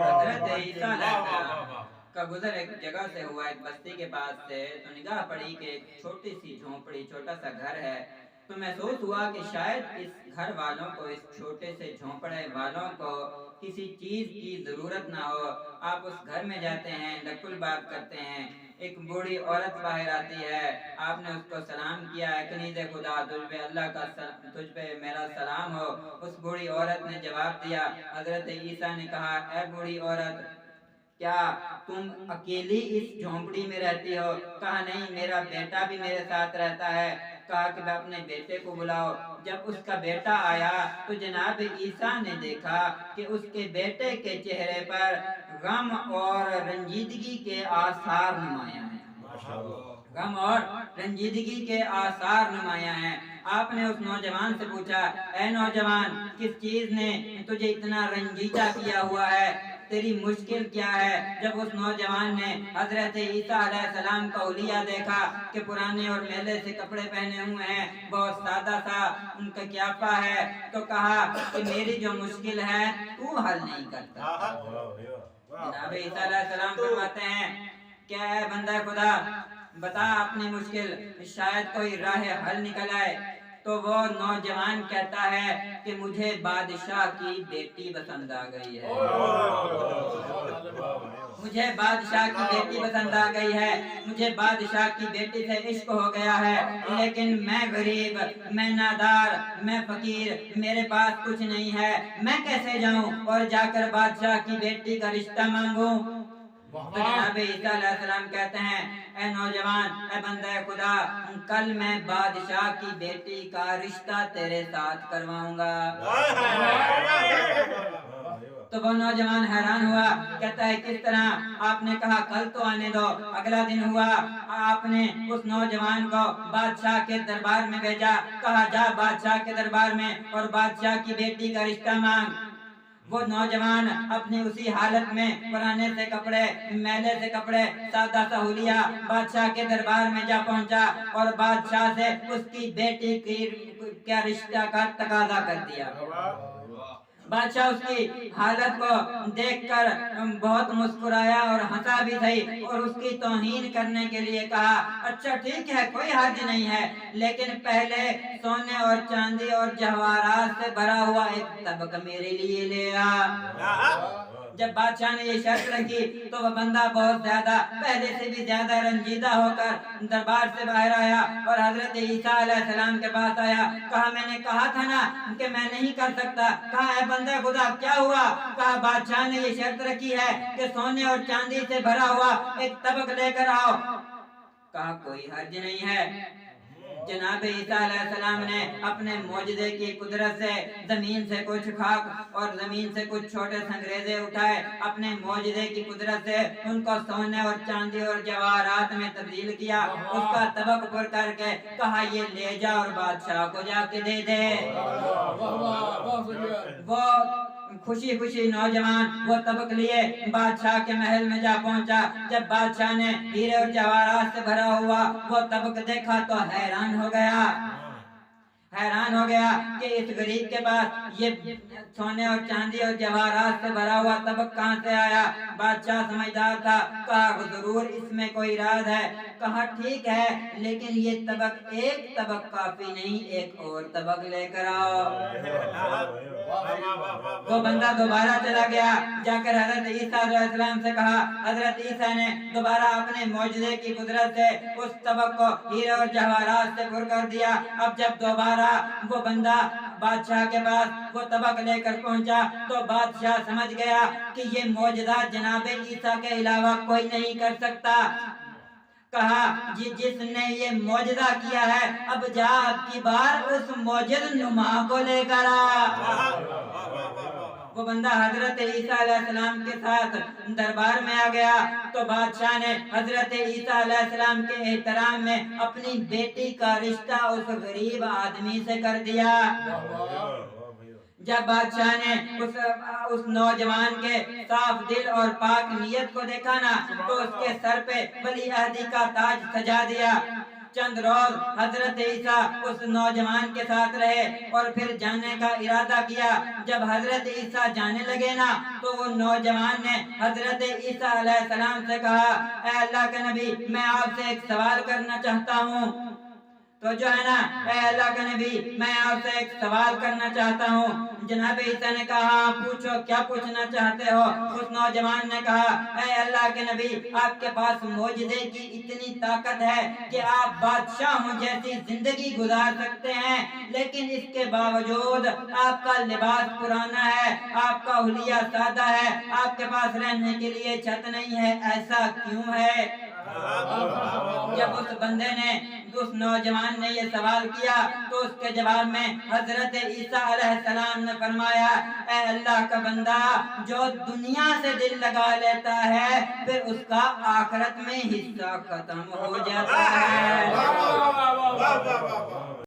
حضرت عیسیٰ علیہ السلام کا گزر ایک جگہ سے ہوا، ایک بستی کے پاس سے، تو نگاہ پڑی کہ ایک چھوٹی سی جھونپڑی، چھوٹا سا گھر ہے، تو محسوس ہوا کہ شاید اس گھر والوں کو، اس چھوٹے سے جھونپڑے والوں کو کسی چیز کی ضرورت نہ ہو۔ آپ اس گھر میں جاتے ہیں، لکل بات کرتے ہیں، ایک بوڑھی عورت باہر آتی ہے، آپ نے اس کو سلام کیا ہے، کنیز خدا تجھ پہ اللہ کا تجھ پہ میرا سلام ہو۔ اس بوڑھی عورت نے جواب دیا، حضرت عیسیٰ نے کہا، اے بوڑھی عورت، کیا تم اکیلی اس جھونپڑی میں رہتی ہو؟ کہا نہیں، میرا بیٹا بھی میرے ساتھ رہتا ہے۔ کہا کہ اپنے بیٹے کو بلاؤ۔ جب اس کا بیٹا آیا تو جناب عیسیٰ نے دیکھا کہ اس کے بیٹے کے چہرے پر غم اور رنجیدگی کے آثار نمایاں ہیں۔ غم اور رنجیدگی کے آثار نمایاں ہیں۔ آپ نے اس نوجوان سے پوچھا، اے نوجوان، کس چیز نے تجھے اتنا رنجیدہ کیا ہوا ہے؟ تیری مشکل کیا ہے؟ جب اس نوجوان نے حضرت عیسیٰ علیہ السلام کا حلیہ دیکھا کہ پرانے اور میلے سے کپڑے پہنے ہوئے ہیں، بہت سادہ سا ان کا قیافہ ہے، تو کہا کہ میری جو مشکل ہے تو حل نہیں کرتا۔ جناب عیسیٰ علیہ السلام فرماتے ہیں، کیا ہے بندہ خدا، بتا اپنی مشکل، شاید کوئی راہ حل نکل آئے۔ تو وہ نوجوان کہتا ہے کہ مجھے بادشاہ کی بیٹی پسند آ گئی ہے، مجھے بادشاہ کی بیٹی پسند آ گئی ہے، مجھے بادشاہ کی بیٹی سے عشق ہو گیا ہے، لیکن میں غریب، میں نادار، میں فقیر، میرے پاس کچھ نہیں ہے، میں کیسے جاؤں اور جا کر بادشاہ کی بیٹی کا رشتہ مانگوں؟ تو جناب عیسیٰ علیہ السلام کہتے ہیں، اے نوجوان، اے بندہ خدا، کل میں بادشاہ کی بیٹی کا رشتہ تیرے ساتھ کرواؤں گا۔ تو وہ نوجوان حیران ہوا، کہتا ہے کس طرح؟ آپ نے کہا کل تو آنے دو۔ اگلا دن ہوا، آپ نے اس نوجوان کو بادشاہ کے دربار میں بھیجا، کہا جا بادشاہ کے دربار میں اور بادشاہ کی بیٹی کا رشتہ مانگ۔ وہ نوجوان اپنی اسی حالت میں، پرانے سے کپڑے، میلے سے کپڑے، سادہ سا حلیہ، بادشاہ کے دربار میں جا پہنچا اور بادشاہ سے اس کی بیٹی کا رشتہ کا تقاضا کر دیا۔ بادشاہ اس کی حالت کو دیکھ کر بہت مسکرایا اور ہنسا بھی صحیح، اور اس کی توہین کرنے کے لیے کہا، اچھا ٹھیک ہے، کوئی حرج نہیں ہے، لیکن پہلے سونے اور چاندی اور جواہرات سے بھرا ہوا ایک طبق میرے لیے لے آ۔ جب بادشاہ نے یہ شرط رکھی تو وہ بندہ بہت زیادہ، پہلے سے بھی زیادہ رنجیدہ ہو کر دربار سے باہر آیا اور حضرت عیسیٰ علیہ السلام کے پاس آیا۔ کہا میں نے کہا تھا نا کہ میں نہیں کر سکتا۔ کہا اے بندہ خدا کیا ہوا؟ کہا بادشاہ نے یہ شرط رکھی ہے کہ سونے اور چاندی سے بھرا ہوا ایک طبق لے کر آؤ۔ کہا کوئی حرج نہیں ہے۔ جناب عیسیٰ علیہ السلام نے اپنے معجزے کی قدرت سے زمین سے کچھ خاک اور زمین سے کچھ چھوٹے سنگریزے اٹھائے، اپنے معجزے کی قدرت سے ان کو سونے اور چاندی اور جواہرات میں تبدیل کیا، اس کا طبق پر کر کے کہا یہ لے جا اور بادشاہ کو جا کے دے دے۔ وہ خوشی خوشی نوجوان وہ طبق لیے بادشاہ کے محل میں جا پہنچا۔ جب بادشاہ نے ہیرے اور جواہرات سے بھرا ہوا وہ طبق دیکھا تو حیران ہو گیا کہ اس غریب کے پاس یہ سونے اور چاندی اور جواہرات سے بھرا ہوا طبق کہاں سے آیا؟ بادشاہ سمجھدار تھا، کہا ضرور اس میں کوئی راز ہے۔ کہا ٹھیک ہے، لیکن یہ طبق ایک طبق کافی نہیں، ایک اور طبق لے کر آؤ۔ وہ بندہ دوبارہ چلا گیا، جا کر حضرت عیسیٰ علیہ السلام سے کہا۔ حضرت عیسیٰ نے دوبارہ اپنے معجزے کی قدرت سے اس طبق کو ہیرے اور جواہرات سے پر کر دیا۔ اب جب دوبارہ وہ بندہ بادشاہ کے پاس وہ طبق لے کر پہنچا تو بادشاہ سمجھ گیا کہ یہ معجزہ جناب عیسیٰ کے علاوہ کوئی نہیں کر سکتا۔ کہا جس نے یہ معجزہ کیا ہے اب جا اب کی بار اس معجز نما کو لے کر آ۔ وہ بندہ حضرت عیسیٰ علیہ السلام کے ساتھ دربار میں آ گیا تو بادشاہ نے حضرت عیسیٰ علیہ السلام کے احترام میں اپنی بیٹی کا رشتہ اس غریب آدمی سے کر دیا۔ جب بادشاہ نے اس نوجوان کے صاف دل اور پاک نیت کو دیکھا نا تو اس کے سر پہ ولی عہدی کا تاج سجا دیا۔ چند روز حضرت عیسیٰ اس نوجوان کے ساتھ رہے اور پھر جانے کا ارادہ کیا۔ جب حضرت عیسیٰ جانے لگے نا تو وہ نوجوان نے حضرت عیسیٰ علیہ السلام سے کہا، اے اللہ کے نبی، میں آپ سے ایک سوال کرنا چاہتا ہوں۔ تو جو ہے نا، اے اللہ کے نبی، میں آپ سے ایک سوال کرنا چاہتا ہوں۔ جناب عیسیٰ نے کہا، ہاں پوچھو، کیا پوچھنا چاہتے ہو؟ اس نوجوان نے کہا، اے اللہ کے نبی، آپ کے پاس معجزے کی اتنی طاقت ہے کہ آپ بادشاہوں جیسی زندگی گزار سکتے ہیں، لیکن اس کے باوجود آپ کا لباس پرانا ہے، آپ کا حلیہ سادہ ہے، آپ کے پاس رہنے کے لیے چھت نہیں ہے، ایسا کیوں ہے؟ جب اس بندے نے، اس نوجوان نے یہ سوال کیا تو اس کے جواب میں حضرت عیسیٰ علیہ السلام نے فرمایا، اے اللہ کا بندہ، جو دنیا سے دل لگا لیتا ہے پھر اس کا آخرت میں حصہ ختم ہو جاتا ہے۔